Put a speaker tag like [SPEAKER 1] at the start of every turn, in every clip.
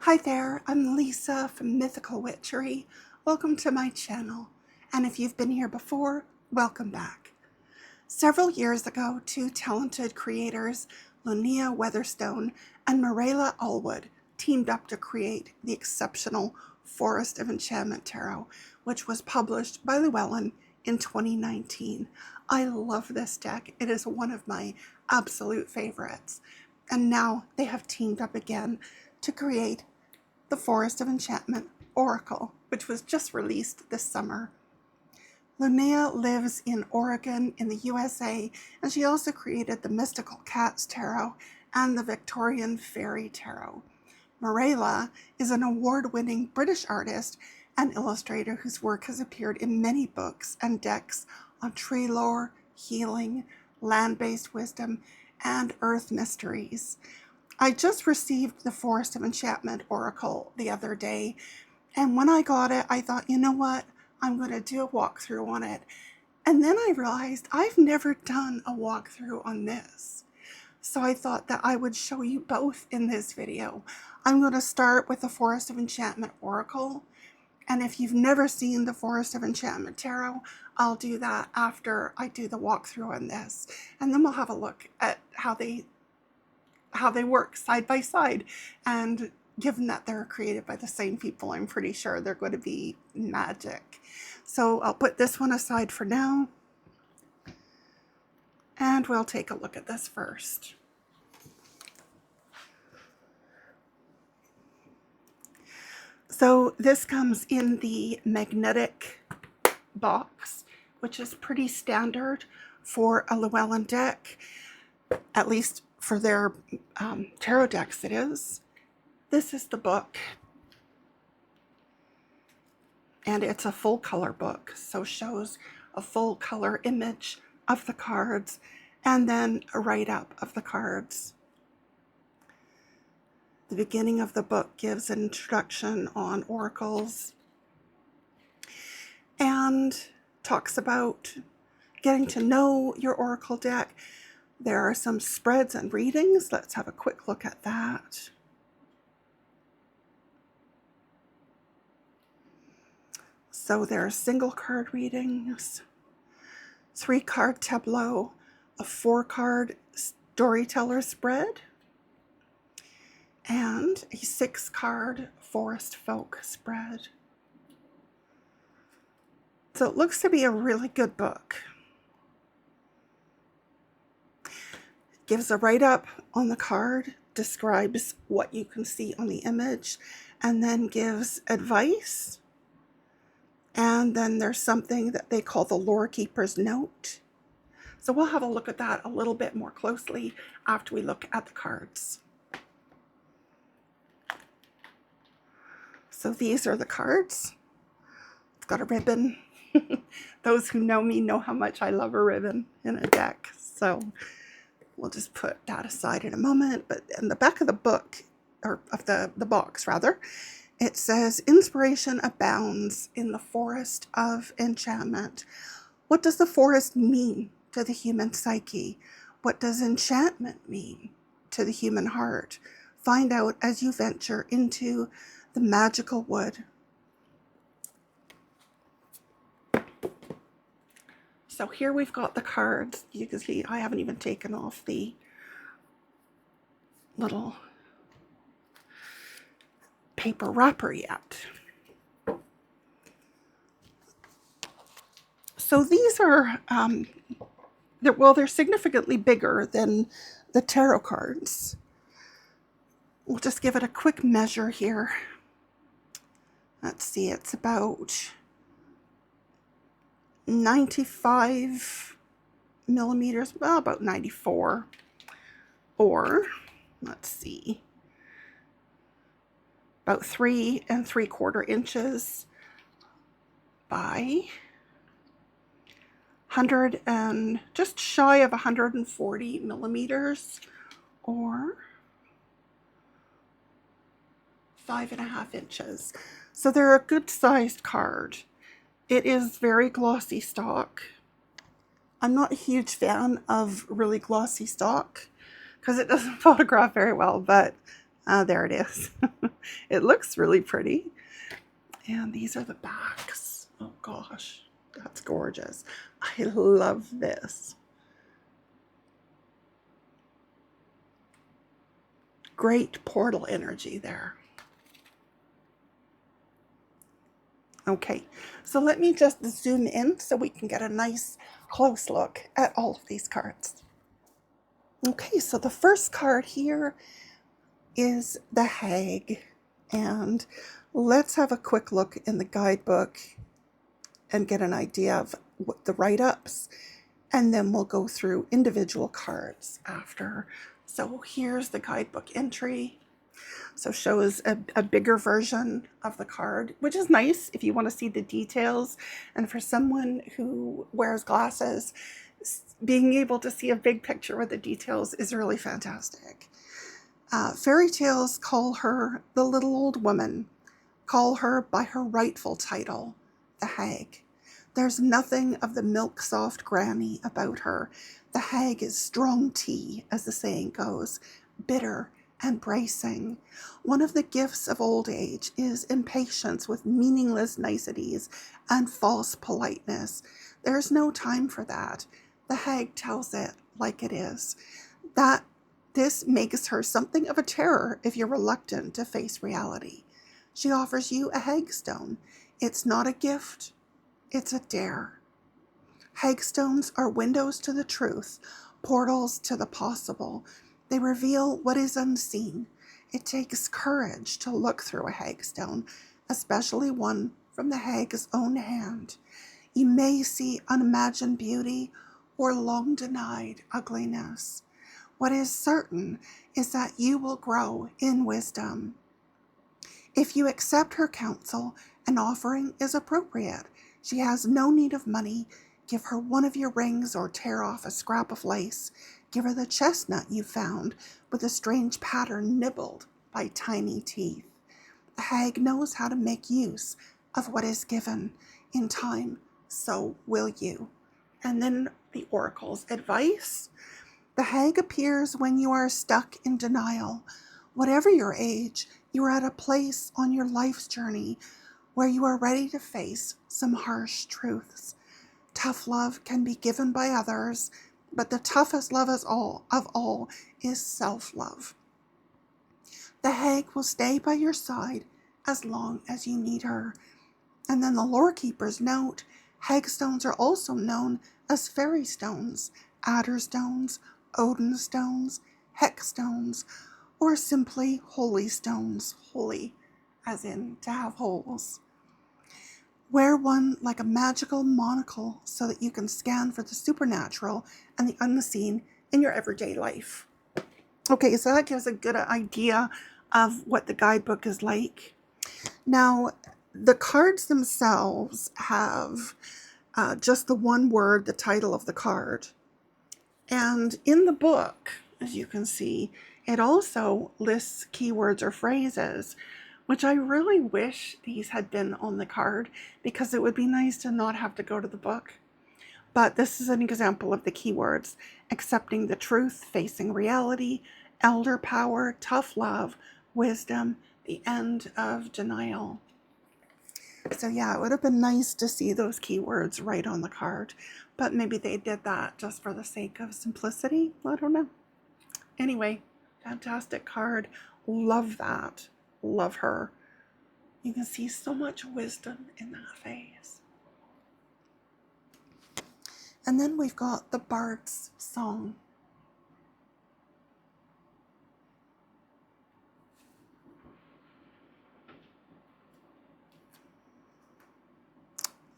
[SPEAKER 1] Hi there, I'm Lisa from Mythical Witchery. Welcome to my channel, and if you've been here before, welcome back. Several years ago, two talented creators, Linnea Weatherstone and Marilla Allwood, teamed up to create the exceptional Forest of Enchantment Tarot, which was published by Llewellyn in 2019. I love this deck. It is one of my absolute favorites. And now they have teamed up again to create the Forest of Enchantment Oracle, which was just released this summer. Linnea lives in Oregon in the USA, and she also created the Mystical Cats Tarot and the Victorian Fairy Tarot. Marilla is an award-winning British artist and illustrator whose work has appeared in many books and decks on tree lore, healing, land-based wisdom, and earth mysteries. I just received the Forest of Enchantment Oracle the other day, and when I got it, I thought, you know what? I'm going to do a walkthrough on it. And then I realized I've never done a walkthrough on this. So I thought that I would show you both in this video. I'm going to start with the Forest of Enchantment Oracle. And if you've never seen the Forest of Enchantment Tarot, I'll do that after I do the walkthrough on this. And then we'll have a look at how they work side by side. And given that they're created by the same people, I'm pretty sure they're going to be magic. So I'll put this one aside for now. And we'll take a look at this first. So this comes in the magnetic box, which is pretty standard for a Llewellyn deck, at least for their tarot decks it is. This is the book, and it's a full color book, so shows a full color image of the cards and then a write-up of the cards. The beginning of the book gives an introduction on oracles and talks about getting to know your oracle deck. There are some spreads and readings. Let's have a quick look at that. So there are single card readings, 3-card tableau, a 4-card storyteller spread, and a 6-card forest folk spread. So it looks to be a really good book. Gives a write-up on the card, describes what you can see on the image, and then gives advice. And then there's something that they call the Lore Keeper's Note. So we'll have a look at that a little bit more closely after we look at the cards. So these are the cards. It's got a ribbon. Those who know me know how much I love a ribbon in a deck. So we'll just put that aside in a moment. But in the back of the book, or of the box rather, it says, inspiration abounds in the Forest of Enchantment. What does the forest mean to the human psyche? What does enchantment mean to the human heart? Find out as you venture into the magical wood. So here we've got the cards. You can see I haven't even taken off the little paper wrapper yet. So these are, they're significantly bigger than the tarot cards. We'll just give it a quick measure here. Let's see, it's about 95 millimeters, well, about 94. Or, let's see, about 3 3/4 inches by 100 and just shy of 140 millimeters, or 5.5 inches. So they're a good sized card. It is very glossy stock. I'm not a huge fan of really glossy stock because it doesn't photograph very well, but there it is. It looks really pretty. And these are the backs. Oh gosh, that's gorgeous. I love this. Great portal energy there. Okay, so let me just zoom in so we can get a nice close look at all of these cards. Okay, so the first card here is the Hag, and let's have a quick look in the guidebook and get an idea of what the write-ups, and then we'll go through individual cards after. So here's the guidebook entry. So shows a bigger version of the card, which is nice if you want to see the details. And for someone who wears glasses, being able to see a big picture with the details is really fantastic. Fairy tales call her the little old woman, call her by her rightful title, the Hag. There's nothing of the milk-soft granny about her. The Hag is strong tea, as the saying goes, bitter and bracing. One of the gifts of old age is impatience with meaningless niceties and false politeness. There's no time for that. The Hag tells it like it is. That this makes her something of a terror if you're reluctant to face reality. She offers you a hagstone. It's not a gift, it's a dare. Hagstones are windows to the truth, portals to the possible. They reveal what is unseen. It takes courage to look through a hagstone, especially one from the hag's own hand. You may see unimagined beauty or long denied ugliness. What is certain is that you will grow in wisdom. If you accept her counsel, an offering is appropriate. She has no need of money. Give her one of your rings or tear off a scrap of lace. Give her the chestnut you found with a strange pattern nibbled by tiny teeth. The Hag knows how to make use of what is given. In time, so will you. And then the oracle's advice. The Hag appears when you are stuck in denial. Whatever your age, you are at a place on your life's journey where you are ready to face some harsh truths. Tough love can be given by others, but the toughest love of all is self-love. The Hag will stay by your side as long as you need her. And then the lore keeper's note, hagstones are also known as fairy stones, adder stones, Odin stones, hex stones, or simply holy stones, holy as in to have holes. Wear one like a magical monocle so that you can scan for the supernatural and the unseen in your everyday life. Okay, so that gives a good idea of what the guidebook is like. Now, the cards themselves have just the one word, the title of the card. And in the book, as you can see, it also lists keywords or phrases, which I really wish these had been on the card because it would be nice to not have to go to the book. But this is an example of the keywords: accepting the truth, facing reality, elder power, tough love, wisdom, the end of denial. So yeah, it would have been nice to see those keywords right on the card, but maybe they did that just for the sake of simplicity. I don't know. Anyway, fantastic card. Love that. Love her. You can see so much wisdom in that face. And then we've got the Bard's Song.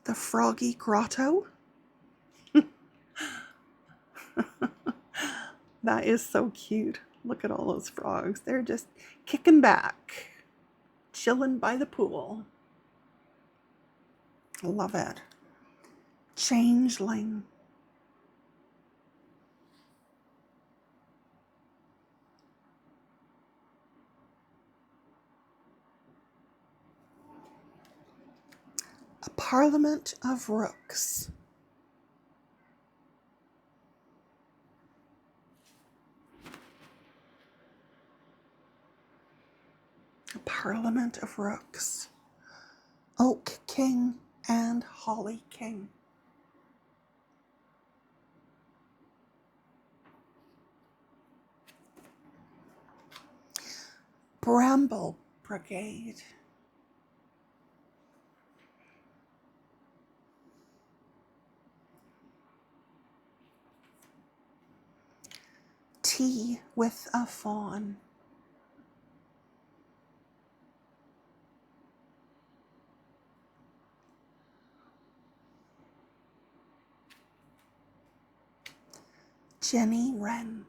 [SPEAKER 1] The Froggy Grotto. That is so cute. Look at all those frogs. They're just kicking back, chilling by the pool. Love it. Changeling. A Parliament of Rooks. A Parliament of Rooks. Oak King and Holly King. Bramble Brigade. Tea with a Fawn. Jenny Wren.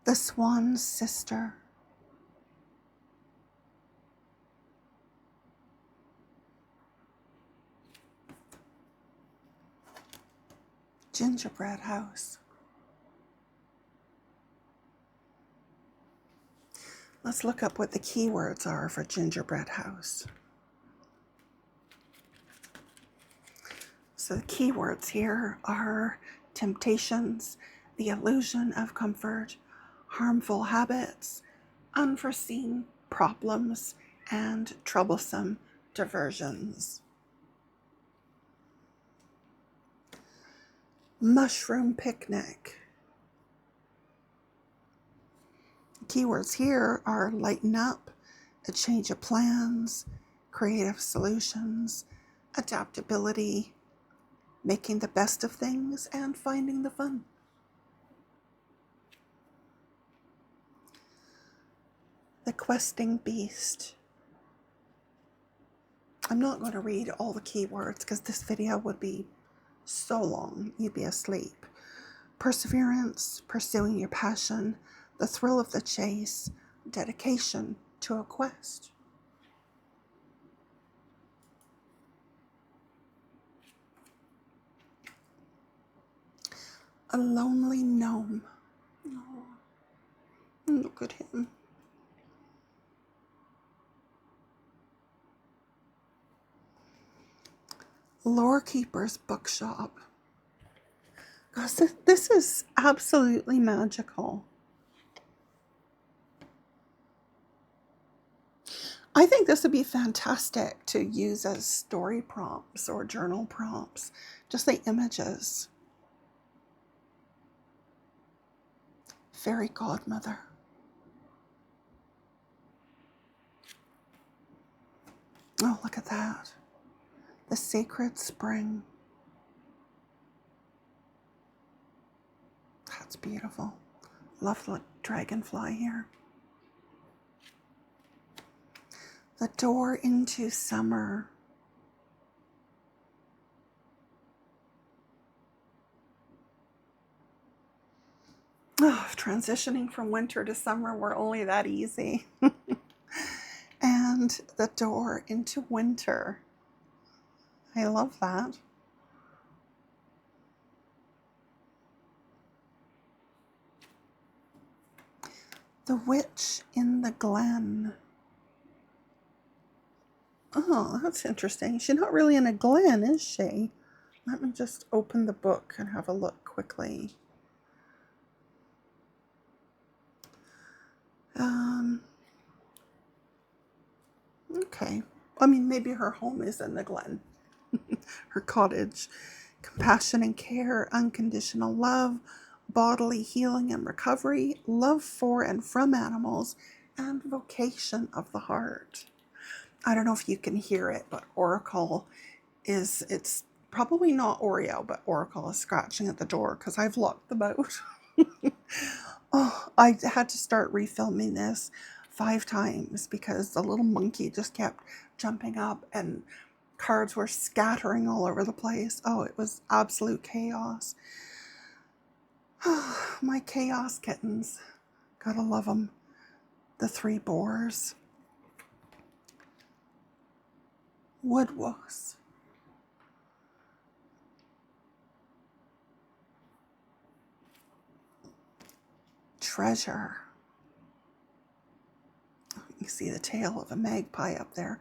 [SPEAKER 1] The Swan's Sister. Gingerbread House. Let's look up what the keywords are for Gingerbread House. So the keywords here are temptations, the illusion of comfort, harmful habits, unforeseen problems, and troublesome diversions. Mushroom Picnic. Keywords here are lighten up, a change of plans, creative solutions, adaptability, making the best of things, and finding the fun. The Questing Beast. I'm not going to read all the keywords because this video would be so long, you'd be asleep. Perseverance, pursuing your passion, the thrill of the chase, dedication to a quest. A lonely gnome. Oh, look at him. Lorekeeper's Bookshop. Gosh, this is absolutely magical. I think this would be fantastic to use as story prompts or journal prompts, just the images. Fairy Godmother. Oh, look at that. The Sacred Spring. That's beautiful. Love the dragonfly here. The Door into Summer. Oh, transitioning from winter to summer were only that easy. And The Door into Winter. I love that. The Witch in the Glen. Oh, that's interesting. She's not really in a glen, is she? Let me just open the book and have a look quickly. Okay. I mean, maybe her home is in the glen. Her cottage. Compassion and care, unconditional love, bodily healing and recovery, love for and from animals, and vocation of the heart. I don't know if you can hear it, but Oracle it's probably not Oreo, but Oracle is scratching at the door because I've locked them out. Oh, I had to start refilming this 5 times because the little monkey just kept jumping up and cards were scattering all over the place. Oh, it was absolute chaos. My chaos kittens. Gotta love them. The 3 boars. Woodwose. Treasure. You see the tail of a magpie up there.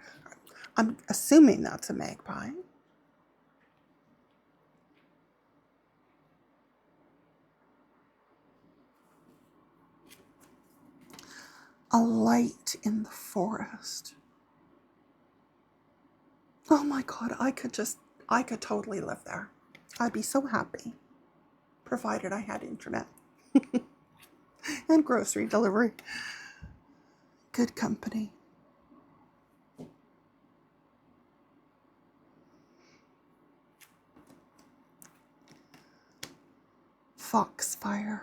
[SPEAKER 1] I'm assuming that's a magpie. A light in the forest. Oh my God, I could totally live there. I'd be so happy, provided I had internet and grocery delivery. Good company. Foxfire.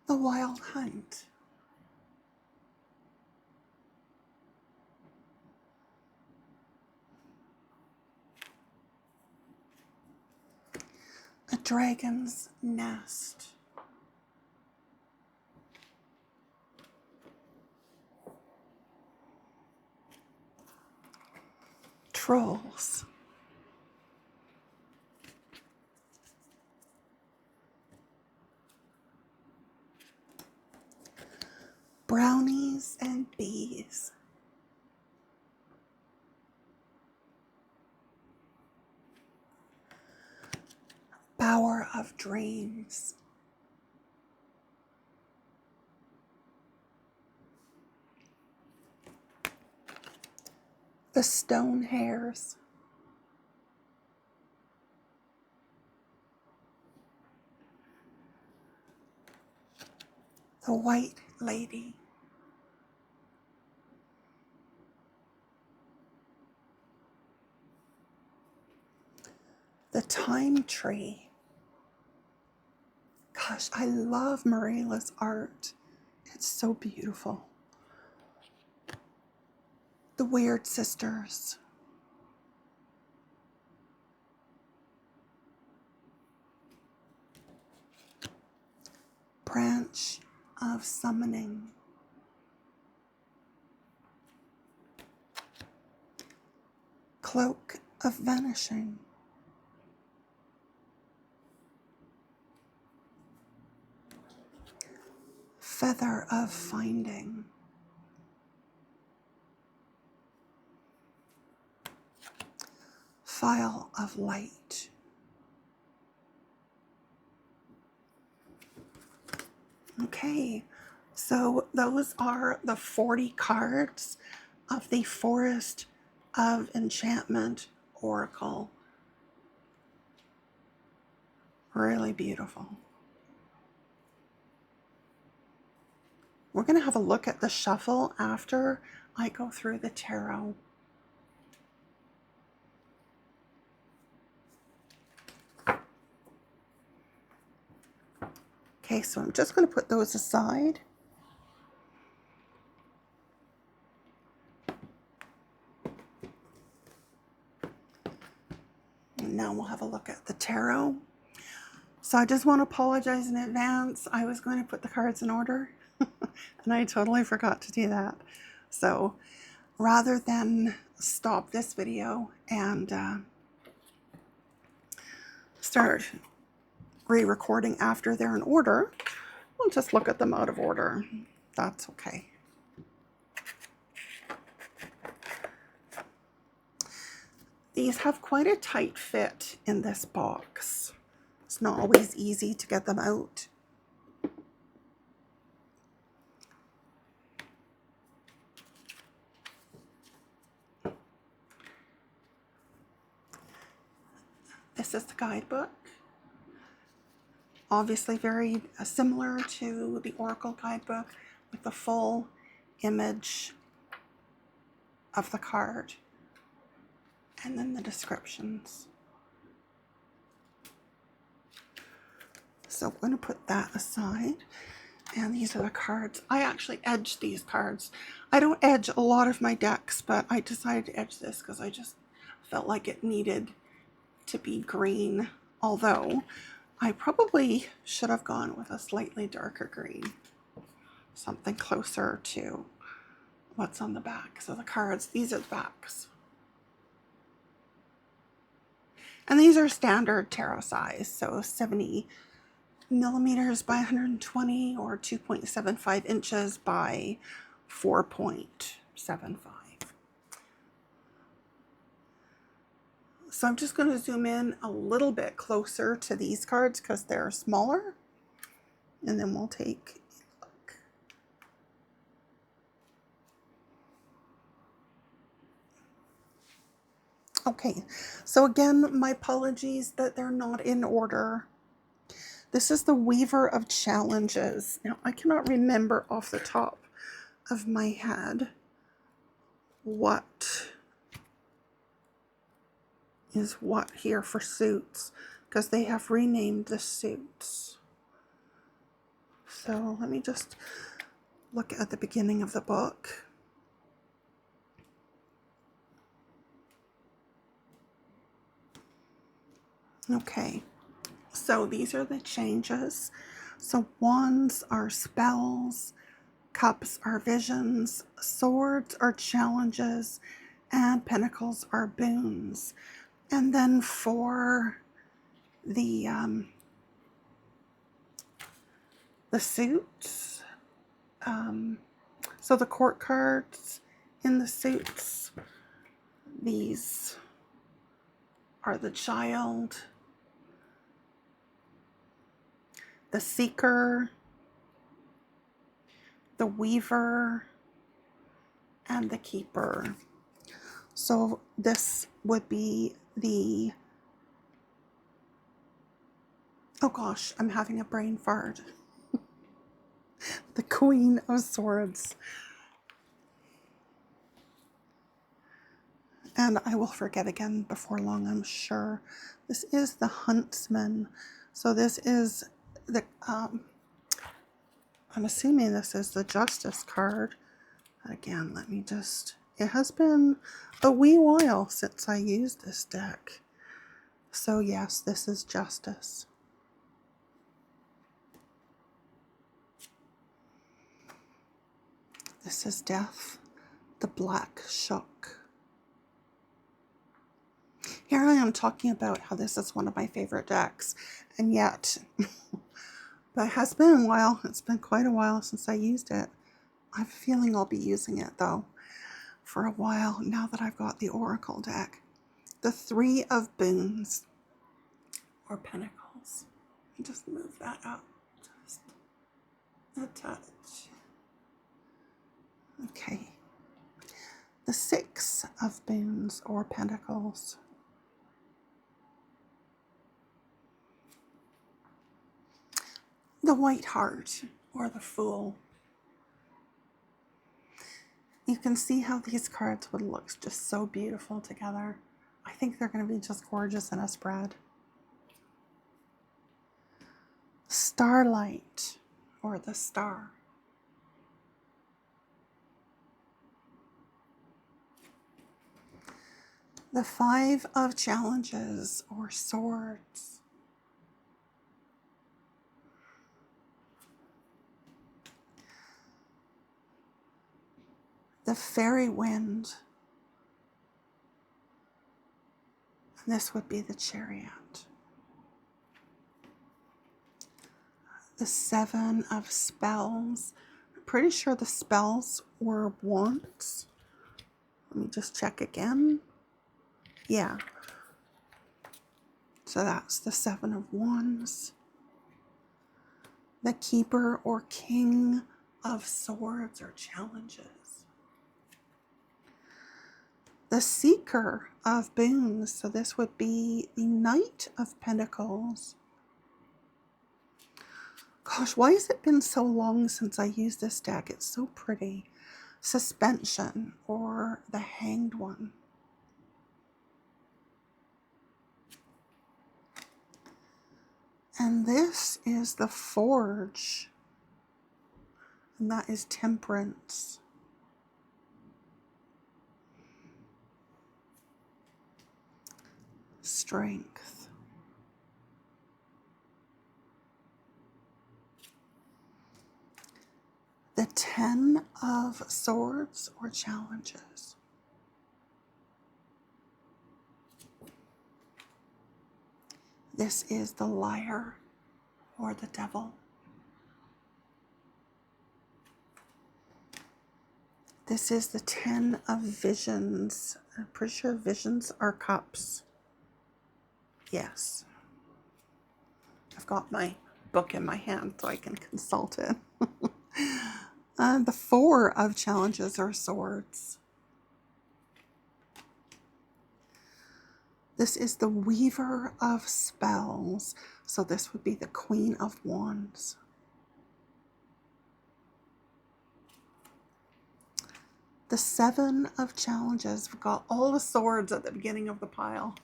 [SPEAKER 1] The Wild Hunt. A Dragon's Nest. Trolls. Brownies and bees. Bower of Dreams. The Stone Hares. The White Lady. The Time Tree. Gosh, I love Mariela's art. It's so beautiful. The Weird Sisters. Branch of Summoning. Cloak of Vanishing. Feather of Finding. File of Light. Okay, so those are the 40 cards of the Forest of Enchantment Oracle. Really beautiful. We're going to have a look at the shuffle after I go through the tarot. Okay, so I'm just going to put those aside. And now we'll have a look at the tarot. So I just want to apologize in advance. I was going to put the cards in order and I totally forgot to do that. So rather than stop this video and start re-recording after they're in order, we'll just look at them out of order. That's okay. These have quite a tight fit in this box. It's not always easy to get them out. This is the guidebook. Obviously very similar to the Oracle guidebook with the full image of the card and then the descriptions. So I'm going to put that aside. And these are the cards. I actually edged these cards. I don't edge a lot of my decks, but I decided to edge this because I just felt like it needed to be green. Although I probably should have gone with a slightly darker green. Something closer to what's on the back. So the cards, these are the backs. And these are standard tarot size, so 70 millimeters by 120 or 2.75 inches by 4.75. So I'm just going to zoom in a little bit closer to these cards because they're smaller. And then we'll take a look. Okay, so again, my apologies that they're not in order. This is the Weaver of Challenges. Now, I cannot remember off the top of my head what is what here for suits, because they have renamed the suits. So let me just look at the beginning of the book. Okay, so these are the changes. So wands are spells, cups are visions, swords are challenges, and pentacles are boons. And then for the suits, so the court cards in the suits, these are the child, the seeker, the weaver, and the keeper. So this would be the, oh gosh, I'm having a brain fart. The Queen of Swords. And I will forget again before long, I'm sure. This is the Huntsman. So this is the, I'm assuming this is the Justice card. Again, let me just, it has been a wee while since I used this deck. So yes, this is Justice. This is Death, the Black Shook. Here I am talking about how this is one of my favorite decks, and yet, but it has been a while. It's been quite a while since I used it. I have a feeling I'll be using it, though, for a while, now that I've got the Oracle deck. The Three of Boons, or Pentacles. Let me just move that up just a touch. Okay. The Six of Boons, or Pentacles. The White Heart, or the Fool. You can see how these cards would look just so beautiful together. I think they're going to be just gorgeous in a spread. Starlight, or the Star. The Five of Challenges, or Swords. The Fairy Wind. And this would be the Chariot. The Seven of Spells. I'm pretty sure the spells were wands. Let me just check again. Yeah. So that's the Seven of Wands. The Keeper, or King of Swords, or Challenges. The Seeker of Boons. So this would be the Knight of Pentacles. Gosh, why has it been so long since I used this deck? It's so pretty. Suspension, or the Hanged One. And this is the Forge. And that is Temperance. Strength. The Ten of Swords, or Challenges. This is the Liar, or the Devil. This is the Ten of Visions. I'm pretty sure visions are cups. Yes. I've got my book in my hand so I can consult it. The 4 of challenges or swords. This is the weaver of spells. So this would be the Queen of Wands. The 7 of challenges. We've got all the swords at the beginning of the pile.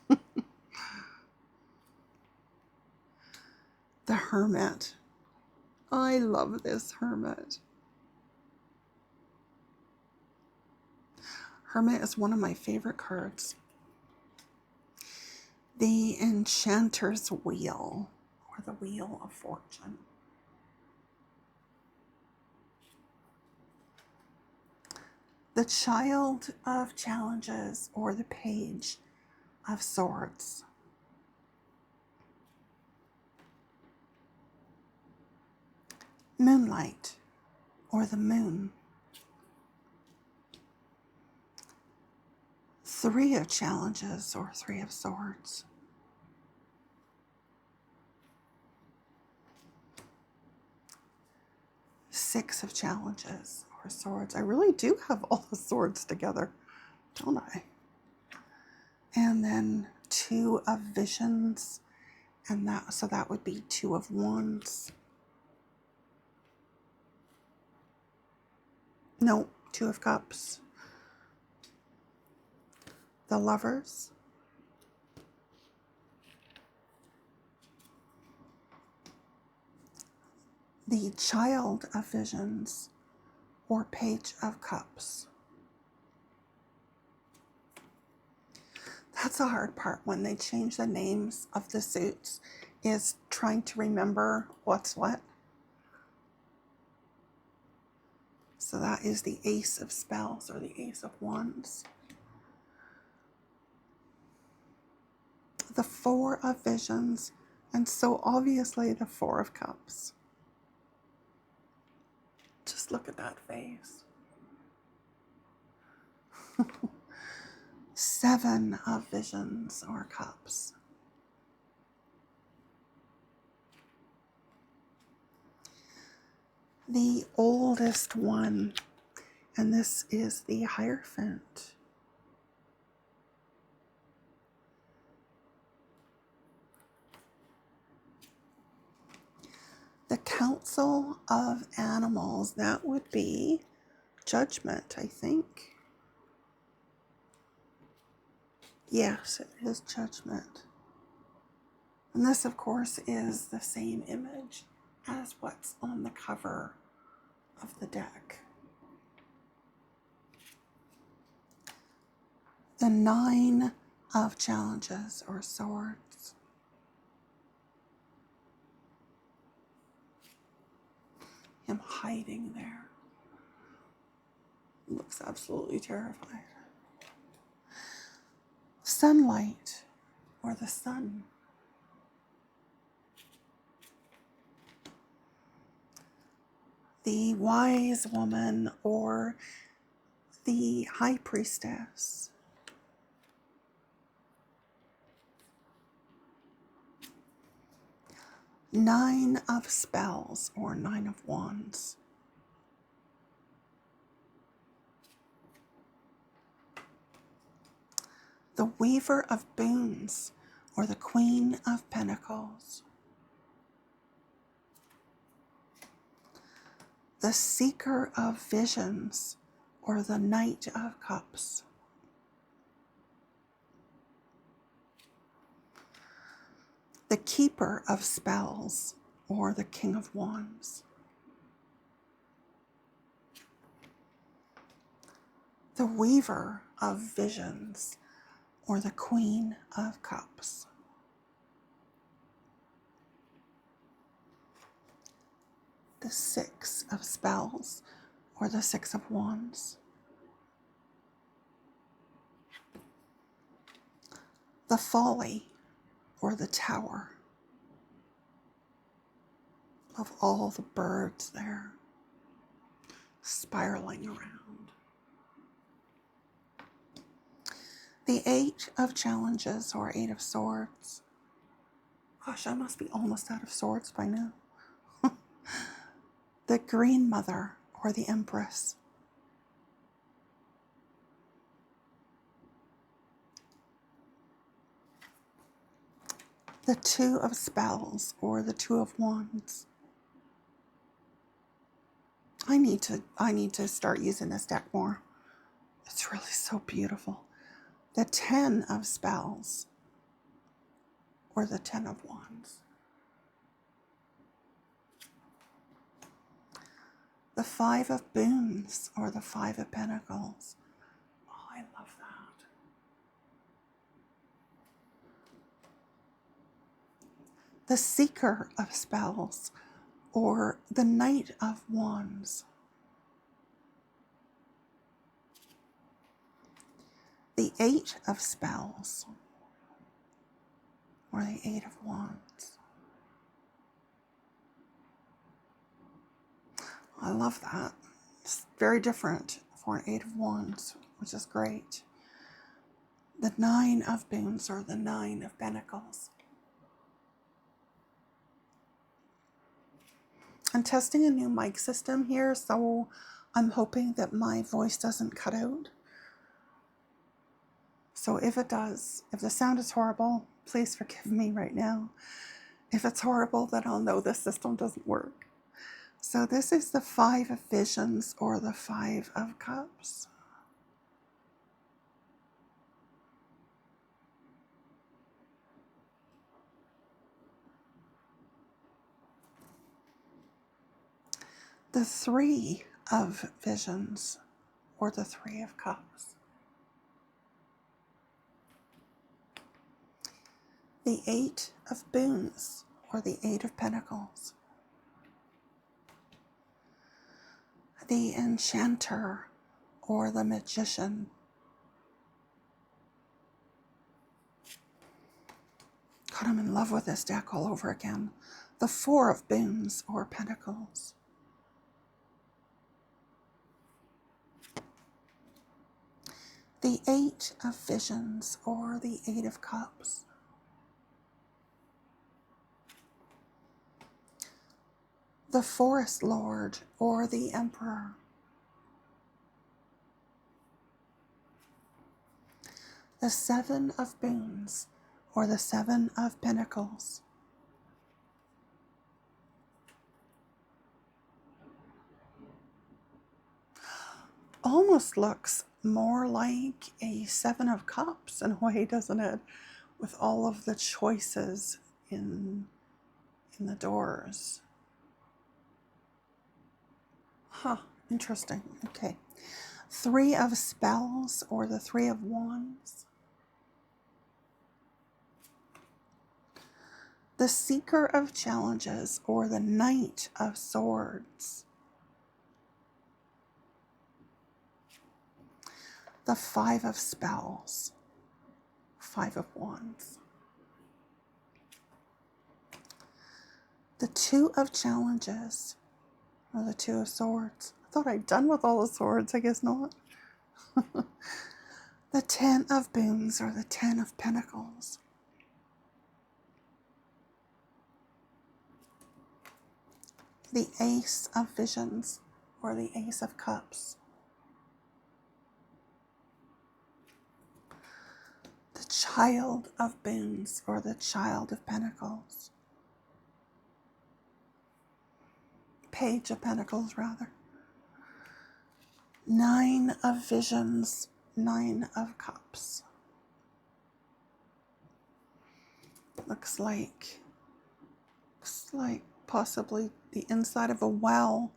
[SPEAKER 1] The Hermit. I love this Hermit. Hermit is one of my favorite cards. The Enchanter's Wheel, or the Wheel of Fortune. The Child of Challenges, or the Page of Swords. Moonlight, or the Moon. 3 of Challenges, or 3 of Swords. Six of Challenges, or Swords. I really do have all the swords together, don't I? And then 2 of Visions, and that would be 2 of Wands. No, 2 of Cups. The Lovers. The Child of Visions, or Page of Cups. That's the hard part when they change the names of the suits, is trying to remember what's what. So that is the Ace of Spells, or the Ace of Wands. The 4 of Visions, and so obviously the 4 of Cups. Just look at that face. 7 of Visions, or Cups. The oldest one, and this is the Hierophant. The Council of Animals, that would be Judgment, I think. Yes, it is Judgment. And this, of course, is the same image as what's on the cover of the deck. The 9 of Challenges, or Swords. Him hiding there. Looks absolutely terrified. Sunlight, or the Sun. The Wise Woman, or the High Priestess. Nine of Spells, or 9 of Wands. The Weaver of Boons, or the Queen of Pentacles. The Seeker of Visions, or the Knight of Cups. The Keeper of Spells, or the King of Wands. The Weaver of Visions, or the Queen of Cups. The Six of Spells, or the Six of Wands. The Folly, or the Tower. Of all the birds there, spiraling around. The 8 of Challenges, or 8 of Swords. Gosh, I must be almost out of swords by now. The Green Mother, or the Empress. The Two of Spells, or the Two of Wands. I need to start using this deck more. It's really so beautiful. The Ten of Spells, or the Ten of Wands. The Five of Boons, or the Five of Pentacles. Oh, I love that. The Seeker of Spells, or the Knight of Wands. The Eight of Spells, or the Eight of Wands. I love that. It's very different for an Eight of Wands, which is great. The Nine of Boons, or the Nine of Pentacles. I'm testing a new mic system here, so I'm hoping that my voice doesn't cut out. So if it does, if the sound is horrible, please forgive me right now. If it's horrible, then I'll know the system doesn't work. So this is the Five of Visions, or the Five of Cups. The Three of Visions, or the Three of Cups. The Eight of Boons, or the Eight of Pentacles. The Enchanter, or the Magician. God, I'm in love with this deck all over again. The Four of Boons, or Pentacles. The Eight of Visions, or the Eight of Cups. The Forest Lord, or the Emperor. The Seven of Boons, or the Seven of Pentacles. Almost looks more like a Seven of Cups in a way, doesn't it? With all of the choices in the doors. Huh, interesting. Okay. Three of Spells, or the Three of Wands. The Seeker of Challenges, or the Knight of Swords. The Five of Spells, Five of Wands. The Two of Challenges, or the Two of Swords. I thought I'd done with all the swords, I guess not. The Ten of Boons, or the Ten of Pentacles. The Ace of Visions, or the Ace of Cups. The Child of Boons, or the Child of Pentacles. Page of Pentacles, rather. Nine of Visions, Nine of Cups. Looks like possibly the inside of a well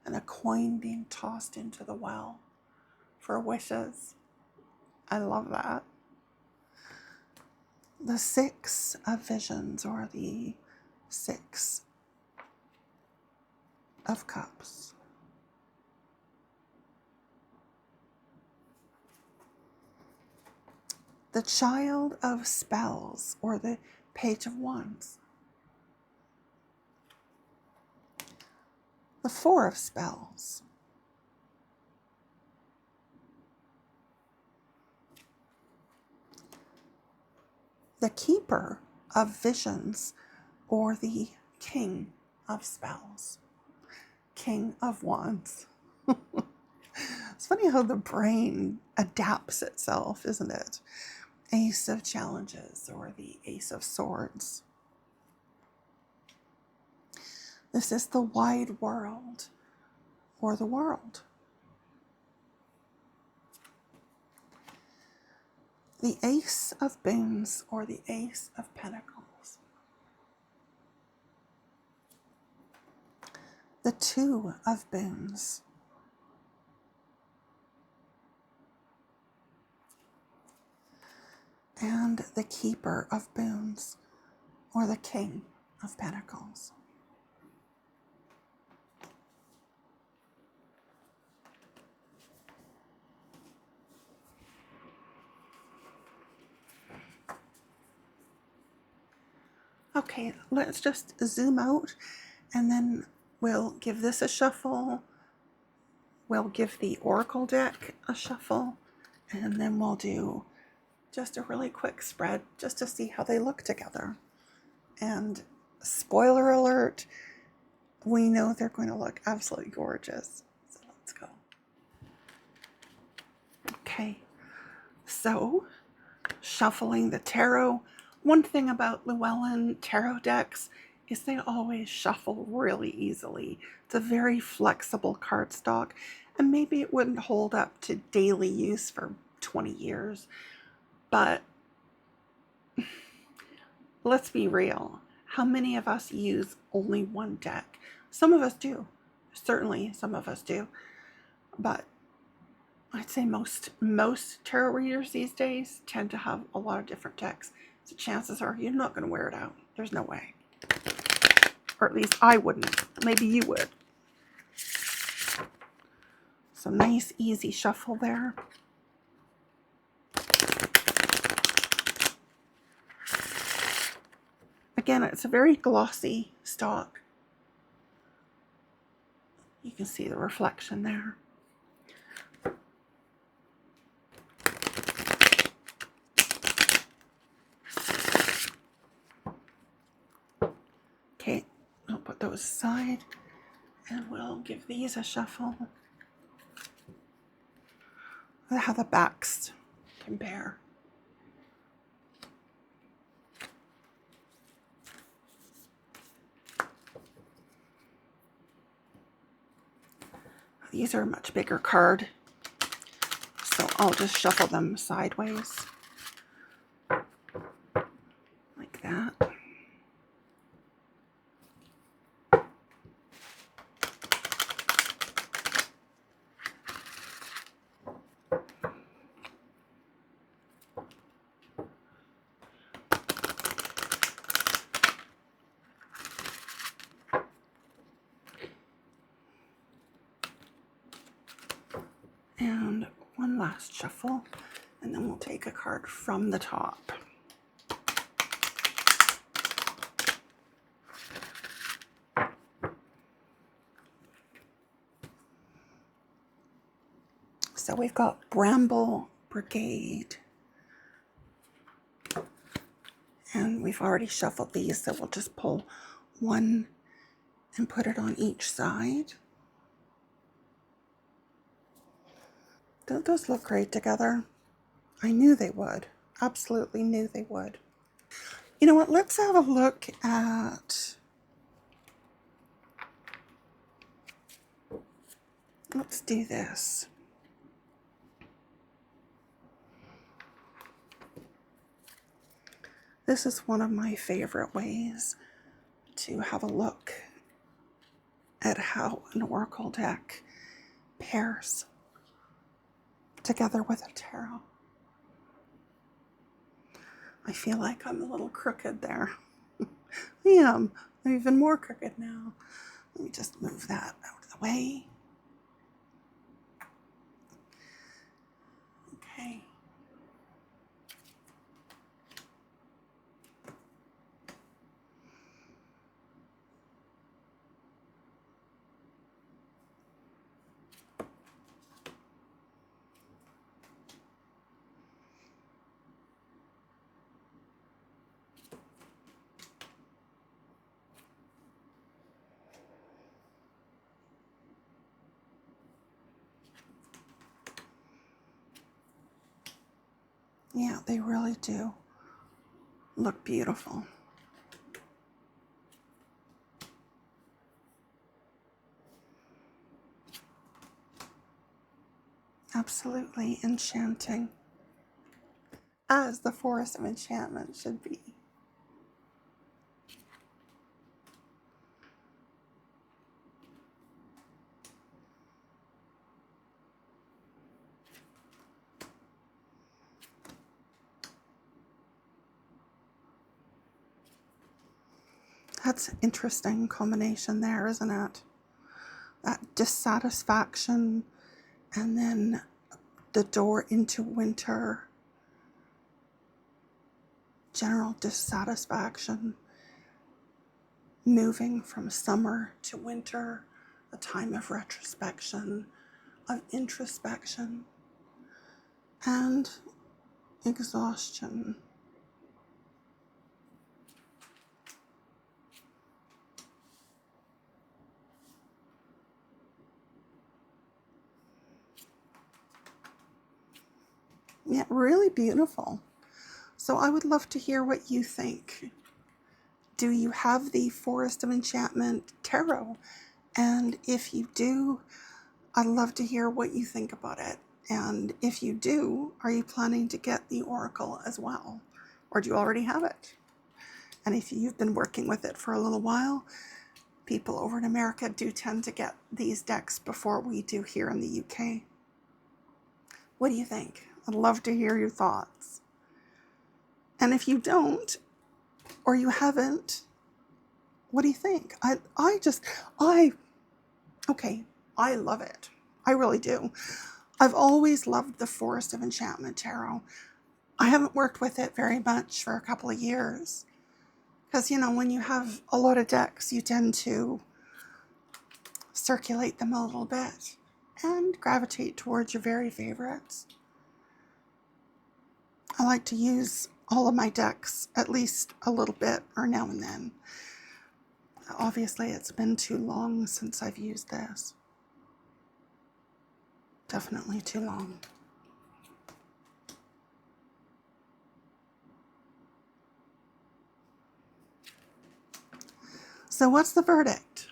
[SPEAKER 1] and a coin being tossed into the well for wishes. I love that. The Six of Visions, or the Six of Cups. The Child of Spells, or the Page of Wands. The Four of Spells. The Keeper of Visions, or the King of Spells, King of Wands. It's funny how the brain adapts itself, isn't it? Ace of Challenges or the Ace of Swords. This is the wide world or the world. The Ace of Boons or the Ace of Pentacles. The Two of Boons. And the Keeper of Boons or the King of Pentacles. Okay, let's just zoom out and then we'll give this a shuffle. We'll give the Oracle deck a shuffle, and then we'll do just a really quick spread just to see how they look together. And spoiler alert, we know they're going to look absolutely gorgeous. So let's go. Okay, so shuffling the tarot. One thing about Llewellyn tarot decks is they always shuffle really easily. It's a very flexible cardstock, and maybe it wouldn't hold up to daily use for 20 years, but let's be real. How many of us use only one deck? Some of us do. Certainly some of us do. But I'd say most tarot readers these days tend to have a lot of different decks. So chances are you're not going to wear it out. There's no way. Or at least I wouldn't. Maybe you would. So nice, easy shuffle there. Again, it's a very glossy stock. You can see the reflection there. Okay, I'll put those aside and we'll give these a shuffle. How the backs compare. These are a much bigger card, so I'll just shuffle them sideways like that. And one last shuffle, and then we'll take a card from the top. So we've got Bramble Brigade. And we've already shuffled these, so we'll just pull one and put it on each side. Don't those look great together? I knew they would. Absolutely knew they would. You know what? Let's have a look at... Let's do this. This is one of my favorite ways to have a look at how an oracle deck pairs together with a tarot. I feel like I'm a little crooked there. I am. I'm even more crooked now. Let me just move that out of the way. Okay. Yeah, they really do look beautiful. Absolutely enchanting, as the Forest of Enchantment should be. That's an interesting combination there, isn't it? That dissatisfaction, and then the door into winter, general dissatisfaction, moving from summer to winter, a time of retrospection, of introspection, and exhaustion. Yeah, really beautiful. So I would love to hear what you think. Do you have the Forest of Enchantment tarot? And if you do, I'd love to hear what you think about it. And if you do, are you planning to get the Oracle as well? Or do you already have it? And if you've been working with it for a little while, people over in America do tend to get these decks before we do here in the UK. What do you think? I'd love to hear your thoughts. And if you don't, or you haven't, what do you think? I love it. I really do. I've always loved the Forest of Enchantment tarot. I haven't worked with it very much for a couple of years. Because, when you have a lot of decks, you tend to circulate them a little bit and gravitate towards your very favorites. I like to use all of my decks at least a little bit or now and then. Obviously, it's been too long since I've used this. Definitely too long. So what's the verdict?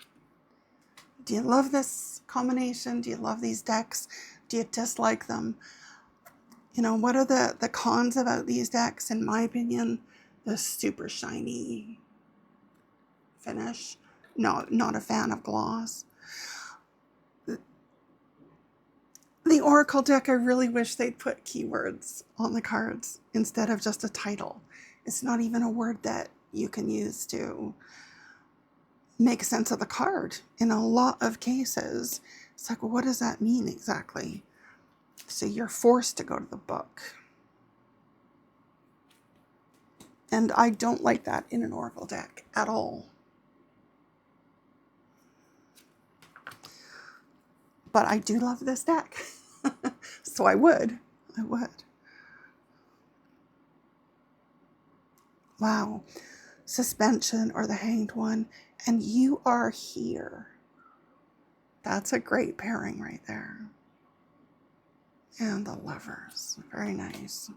[SPEAKER 1] Do you love this combination? Do you love these decks? Do you dislike them? What are the cons about these decks? In my opinion, the super shiny finish. No, not a fan of gloss. The Oracle deck, I really wish they'd put keywords on the cards instead of just a title. It's not even a word that you can use to make sense of the card. In a lot of cases, it's like, well, what does that mean exactly? So you're forced to go to the book. And I don't like that in an Oracle deck at all. But I do love this deck. So I would. Wow. Suspension, or the Hanged One. And you are here. That's a great pairing right there. And the Lovers. Very nice.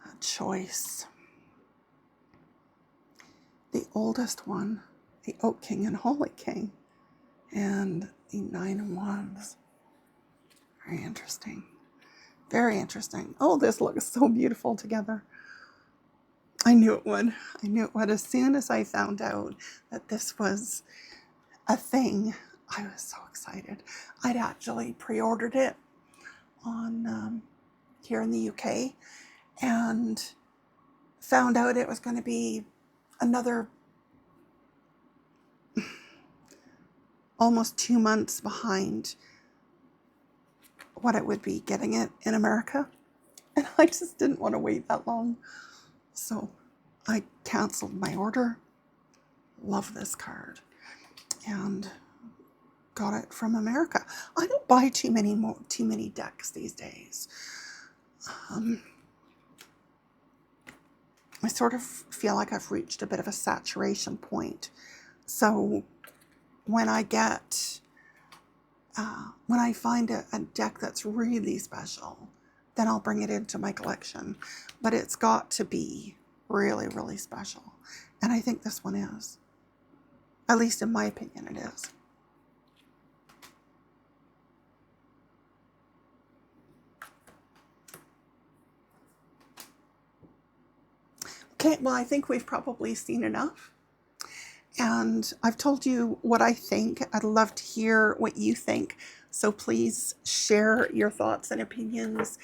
[SPEAKER 1] A choice. The Oldest One. The Oak King and Holy King. And the Nine of Wands. Very interesting. Very interesting. Oh, this looks so beautiful together. I knew it would. I knew it would. As soon as I found out that this was a thing, I was so excited. I'd actually pre-ordered it on here in the UK and found out it was going to be another almost 2 months behind what it would be getting it in America. And I just didn't want to wait that long. So I canceled my order. Love this card. And got it from America. I don't buy too many decks these days. I sort of feel like I've reached a bit of a saturation point. So when I find a deck that's really special, then I'll bring it into my collection. But it's got to be really, really special. And I think this one is. At least in my opinion, it is. Okay, well, I think we've probably seen enough. And I've told you what I think. I'd love to hear what you think. So please share your thoughts and opinions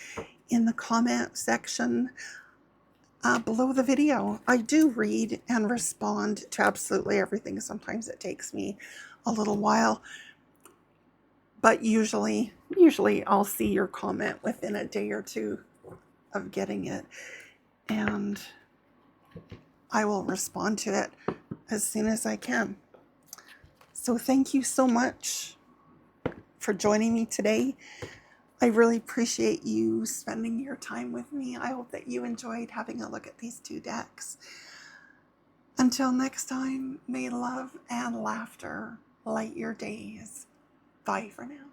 [SPEAKER 1] in the comment section below the video. I do read and respond to absolutely everything. Sometimes it takes me a little while, but usually I'll see your comment within a day or two of getting it, and I will respond to it as soon as I can. So thank you so much for joining me today. I really appreciate you spending your time with me. I hope that you enjoyed having a look at these two decks. Until next time, may love and laughter light your days. Bye for now.